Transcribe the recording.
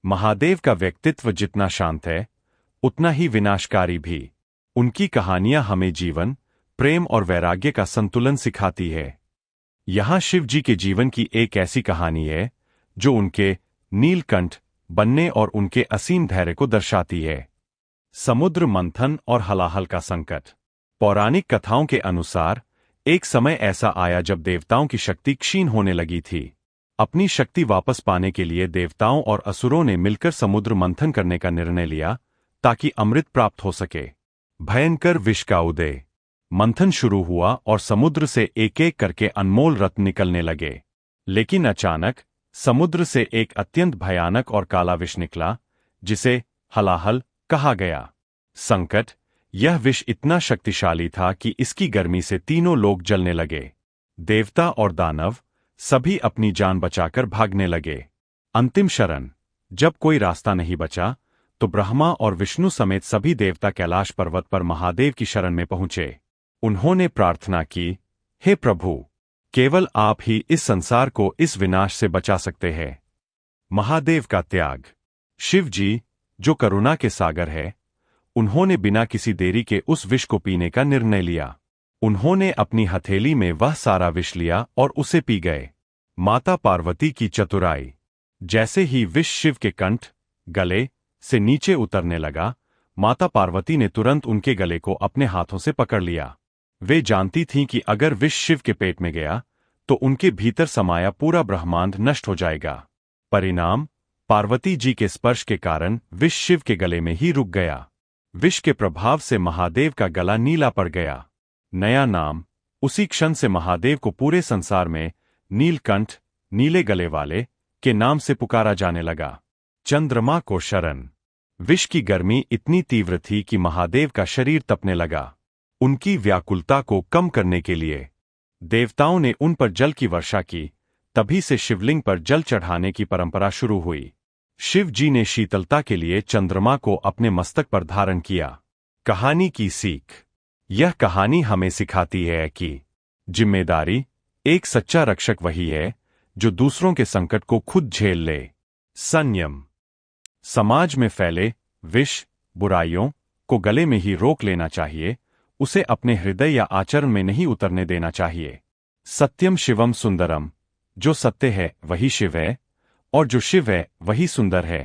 महादेव का व्यक्तित्व जितना शांत है, उतना ही विनाशकारी भी। उनकी कहानियां हमें जीवन, प्रेम और वैराग्य का संतुलन सिखाती है। यहां शिव जी के जीवन की एक ऐसी कहानी है जो उनके नीलकंठ बनने और उनके असीम धैर्य को दर्शाती है। समुद्र मंथन और हलाहल का संकट। पौराणिक कथाओं के अनुसार एक समय ऐसा आया जब देवताओं की शक्ति क्षीण होने लगी थी। अपनी शक्ति वापस पाने के लिए देवताओं और असुरों ने मिलकर समुद्र मंथन करने का निर्णय लिया ताकि अमृत प्राप्त हो सके। भयंकर विष का उदय। मंथन शुरू हुआ और समुद्र से एक एक करके अनमोल रत्न निकलने लगे। लेकिन अचानक समुद्र से एक अत्यंत भयानक और काला विष निकला, जिसे हलाहल कहा गया। संकट। यह विष इतना शक्तिशाली था कि इसकी गर्मी से तीनों लोग जलने लगे। देवता और दानव सभी अपनी जान बचाकर भागने लगे। अंतिम शरण। जब कोई रास्ता नहीं बचा तो ब्रह्मा और विष्णु समेत सभी देवता कैलाश पर्वत पर महादेव की शरण में पहुंचे। उन्होंने प्रार्थना की, हे प्रभु, केवल आप ही इस संसार को इस विनाश से बचा सकते हैं। महादेव का त्याग। शिव जी, जो करुणा के सागर है, उन्होंने बिना किसी देरी के उस विष को पीने का निर्णय लिया। उन्होंने अपनी हथेली में वह सारा विष लिया और उसे पी गए। माता पार्वती की चतुराई। जैसे ही विष शिव के कंठ, गले से नीचे उतरने लगा, माता पार्वती ने तुरंत उनके गले को अपने हाथों से पकड़ लिया। वे जानती थीं कि अगर विष शिव के पेट में गया तो उनके भीतर समाया पूरा ब्रह्मांड नष्ट हो जाएगा। परिणाम, पार्वती जी के स्पर्श के कारण विष शिव के गले में ही रुक गया। विष के प्रभाव से महादेव का गला नीला पड़ गया। नया नाम। उसी क्षण से महादेव को पूरे संसार में नीलकंठ, नीले गले वाले के नाम से पुकारा जाने लगा। चंद्रमा को शरण। विष की गर्मी इतनी तीव्र थी कि महादेव का शरीर तपने लगा। उनकी व्याकुलता को कम करने के लिए देवताओं ने उन पर जल की वर्षा की। तभी से शिवलिंग पर जल चढ़ाने की परंपरा शुरू हुई। शिव जी ने शीतलता के लिए चंद्रमा को अपने मस्तक पर धारण किया। कहानी की सीख। यह कहानी हमें सिखाती है कि जिम्मेदारी, एक सच्चा रक्षक वही है जो दूसरों के संकट को खुद झेल ले। संयम। समाज में फैले विष, बुराइयों को गले में ही रोक लेना चाहिए, उसे अपने हृदय या आचरण में नहीं उतरने देना चाहिए। सत्यम शिवम सुंदरम। जो सत्य है वही शिव है, और जो शिव है वही सुंदर है।